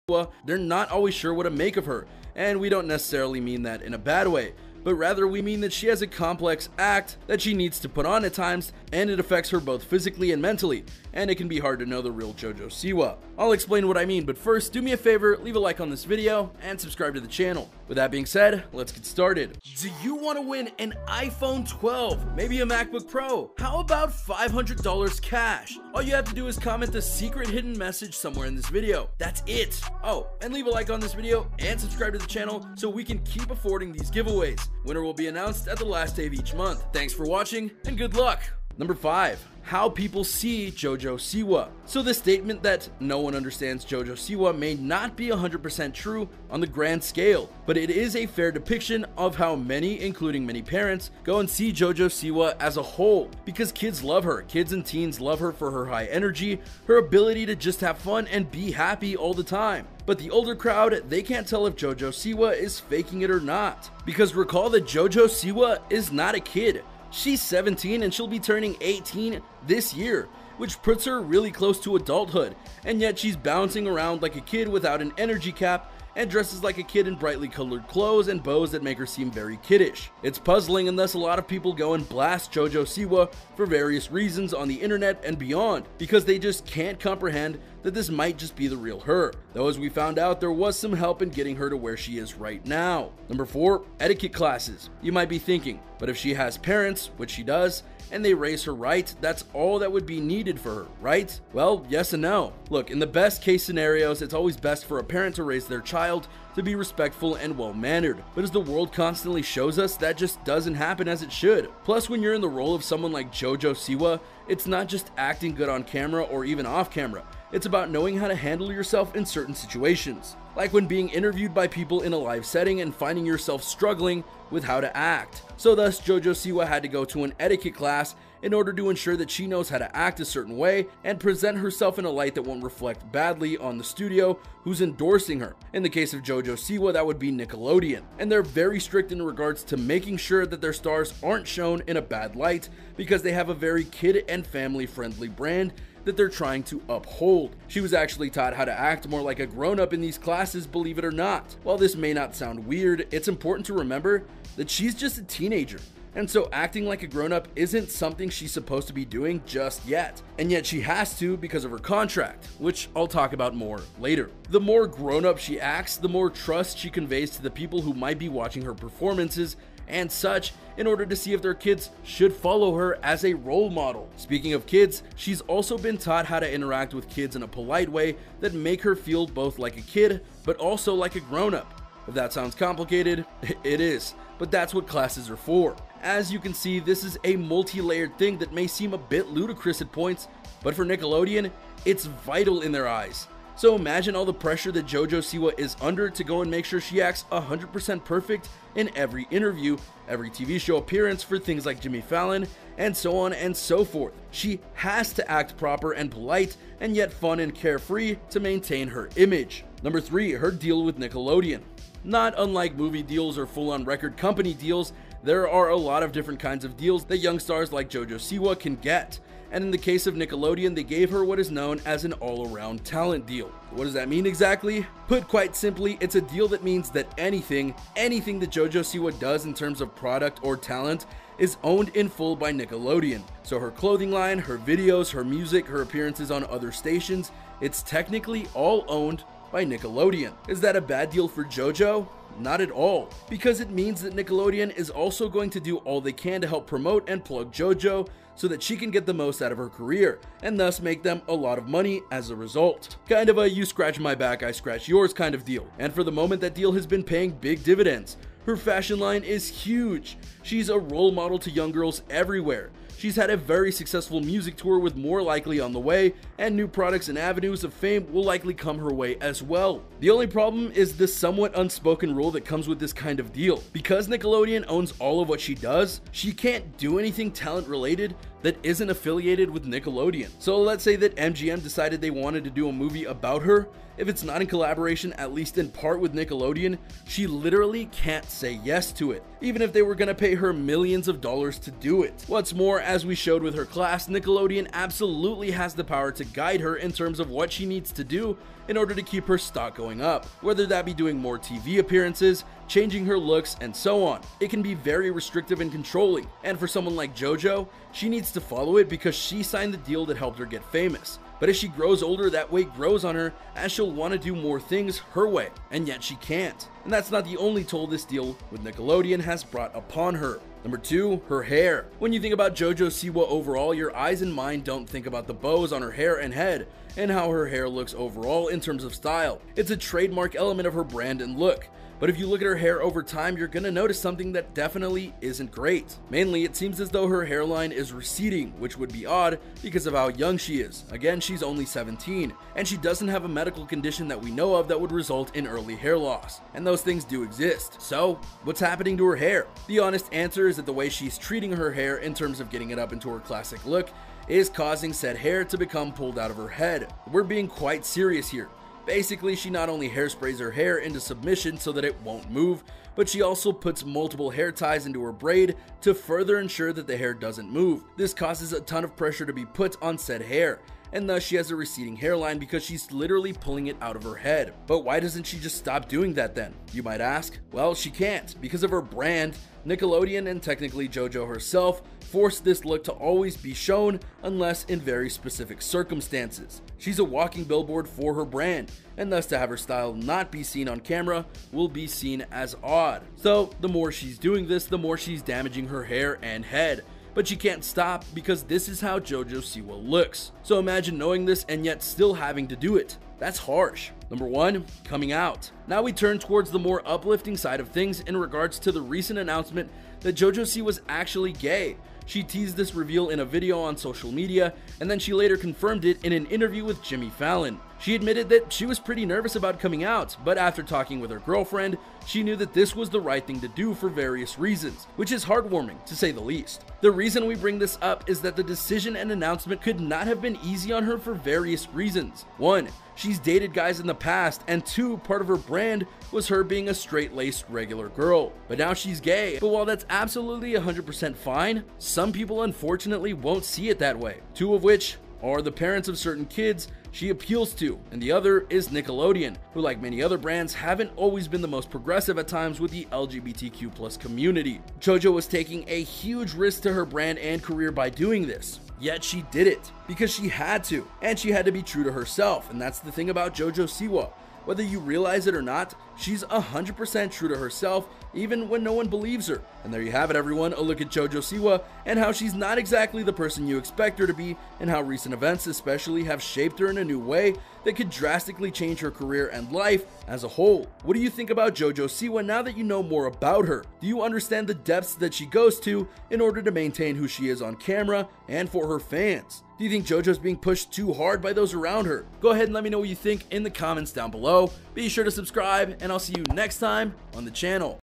Siwa, they're not always sure what to make of her, and we don't necessarily mean that in a bad way, but rather we mean that she has a complex act that she needs to put on at times, and it affects her both physically and mentally, and it can be hard to know the real Jojo Siwa. I'll explain what I mean, but first, do me a favor, leave a like on this video, and subscribe to the channel. With that being said, let's get started. Do you want to win an iPhone 12, maybe a MacBook Pro? How about $500 cash? All you have to do is comment the secret hidden message somewhere in this video. That's it. Oh, and leave a like on this video and subscribe to the channel so we can keep affording these giveaways. Winner will be announced at the last day of each month. Thanks for watching and good luck. Number 5. How people see Jojo Siwa. So the statement that no one understands Jojo Siwa may not be 100% true on the grand scale, but it is a fair depiction of how many, including many parents, go and see Jojo Siwa as a whole, because kids love her. Kids and teens love her for her high energy, her ability to just have fun and be happy all the time. But the older crowd, they can't tell if Jojo Siwa is faking it or not, because recall that Jojo Siwa is not a kid. She's 17 and she'll be turning 18 this year, which puts her really close to adulthood, and yet she's bouncing around like a kid without an energy cap and dresses like a kid in brightly colored clothes and bows that make her seem very kiddish. It's puzzling, and thus a lot of people go and blast Jojo Siwa for various reasons on the internet and beyond, because they just can't comprehend that this might just be the real her. Though as we found out, there was some help in getting her to where she is right now. Number 4, etiquette classes. You might be thinking, but if she has parents, which she does, and they raise her right, that's all that would be needed for her, right? Well, yes and no. Look, in the best case scenarios, it's always best for a parent to raise their child to be respectful and well-mannered. But as the world constantly shows us, that just doesn't happen as it should. Plus, when you're in the role of someone like Jojo Siwa, it's not just acting good on camera or even off camera. It's about knowing how to handle yourself in certain situations, like when being interviewed by people in a live setting and finding yourself struggling with how to act. So thus, Jojo Siwa had to go to an etiquette class in order to ensure that she knows how to act a certain way and present herself in a light that won't reflect badly on the studio who's endorsing her. In the case of Jojo Siwa, that would be Nickelodeon, and they're very strict in regards to making sure that their stars aren't shown in a bad light, because they have a very kid and family friendly brand that they're trying to uphold. She was actually taught how to act more like a grown-up in these classes, believe it or not. While this may not sound weird, it's important to remember that she's just a teenager, and so acting like a grown-up isn't something she's supposed to be doing just yet. And yet she has to because of her contract, which I'll talk about more later. The more grown-up she acts, the more trust she conveys to the people who might be watching her performances and such, in order to see if their kids should follow her as a role model. Speaking of kids, she's also been taught how to interact with kids in a polite way that make her feel both like a kid, but also like a grown-up. If that sounds complicated, it is, but that's what classes are for. As you can see, this is a multi-layered thing that may seem a bit ludicrous at points, but for Nickelodeon, it's vital in their eyes. So imagine all the pressure that Jojo Siwa is under to go and make sure she acts 100% perfect in every interview, every TV show appearance for things like Jimmy Fallon, and so on and so forth. She has to act proper and polite, and yet fun and carefree to maintain her image. Number 3, her deal with Nickelodeon. Not unlike movie deals or full-on record company deals, there are a lot of different kinds of deals that young stars like Jojo Siwa can get. And in the case of Nickelodeon, they gave her what is known as an all-around talent deal. What does that mean exactly? Put quite simply, it's a deal that means that anything that Jojo Siwa does in terms of product or talent is owned in full by Nickelodeon. So her clothing line, her videos, her music, her appearances on other stations, it's technically all owned by Nickelodeon. Is that a bad deal for JoJo? Not at all, because it means that Nickelodeon is also going to do all they can to help promote and plug JoJo so that she can get the most out of her career, and thus make them a lot of money as a result. Kind of a you scratch my back, I scratch yours kind of deal. And for the moment, that deal has been paying big dividends. Her fashion line is huge. She's a role model to young girls everywhere. She's had a very successful music tour with more likely on the way, and new products and avenues of fame will likely come her way as well. The only problem is the somewhat unspoken rule that comes with this kind of deal. Because Nickelodeon owns all of what she does, she can't do anything talent related that isn't affiliated with Nickelodeon. So let's say that MGM decided they wanted to do a movie about her. If it's not in collaboration, at least in part with Nickelodeon, she literally can't say yes to it, even if they were gonna pay her millions of dollars to do it. What's more, as we showed with her class, Nickelodeon absolutely has the power to guide her in terms of what she needs to do in order to keep her stock going up, whether that be doing more TV appearances, changing her looks, and so on. It can be very restrictive and controlling, and for someone like JoJo, she needs to follow it because she signed the deal that helped her get famous. But as she grows older, that weight grows on her as she'll want to do more things her way, and yet she can't. And that's not the only toll this deal with Nickelodeon has brought upon her. Number 2, her hair. When you think about Jojo Siwa overall, your eyes and mind don't think about the bows on her hair and head, and how her hair looks overall in terms of style. It's a trademark element of her brand and look. But if you look at her hair over time, you're gonna notice something that definitely isn't great. Mainly, it seems as though her hairline is receding, which would be odd because of how young she is. Again, she's only 17, and she doesn't have a medical condition that we know of that would result in early hair loss. And those things do exist. So, what's happening to her hair? The honest answer is that the way she's treating her hair in terms of getting it up into her classic look is causing said hair to become pulled out of her head. We're being quite serious here. Basically, she not only hairsprays her hair into submission so that it won't move, but she also puts multiple hair ties into her braid to further ensure that the hair doesn't move. This causes a ton of pressure to be put on said hair, and thus she has a receding hairline because she's literally pulling it out of her head. But why doesn't she just stop doing that then, you might ask? Well, she can't. Because of her brand, Nickelodeon and technically JoJo herself forced this look to always be shown unless in very specific circumstances. She's a walking billboard for her brand, and thus to have her style not be seen on camera will be seen as odd. So the more she's doing this, the more she's damaging her hair and head. But she can't stop because this is how Jojo Siwa looks. So imagine knowing this and yet still having to do it. That's harsh. Number 1, coming out. Now we turn towards the more uplifting side of things in regards to the recent announcement that Jojo Siwa was actually gay. She teased this reveal in a video on social media, and then she later confirmed it in an interview with Jimmy Fallon. She admitted that she was pretty nervous about coming out, but after talking with her girlfriend, she knew that this was the right thing to do for various reasons, which is heartwarming to say the least. The reason we bring this up is that the decision and announcement could not have been easy on her for various reasons. 1, she's dated guys in the past, and 2, part of her brand was her being a straight-laced regular girl. But now she's gay, but while that's absolutely 100% fine, some people unfortunately won't see it that way. 2 of which are the parents of certain kids she appeals to, and the other is Nickelodeon, who like many other brands haven't always been the most progressive at times with the LGBTQ+ community. JoJo was taking a huge risk to her brand and career by doing this. Yet she did it because she had to, and she had to be true to herself, and that's the thing about Jojo Siwa. Whether you realize it or not, she's 100% true to herself, even when no one believes her. And there you have it, everyone, a look at Jojo Siwa and how she's not exactly the person you expect her to be, and how recent events especially have shaped her in a new way that could drastically change her career and life as a whole. What do you think about Jojo Siwa now that you know more about her? Do you understand the depths that she goes to in order to maintain who she is on camera and for her fans? Do you think JoJo's being pushed too hard by those around her? Go ahead and let me know what you think in the comments down below. Be sure to subscribe, and I'll see you next time on the channel.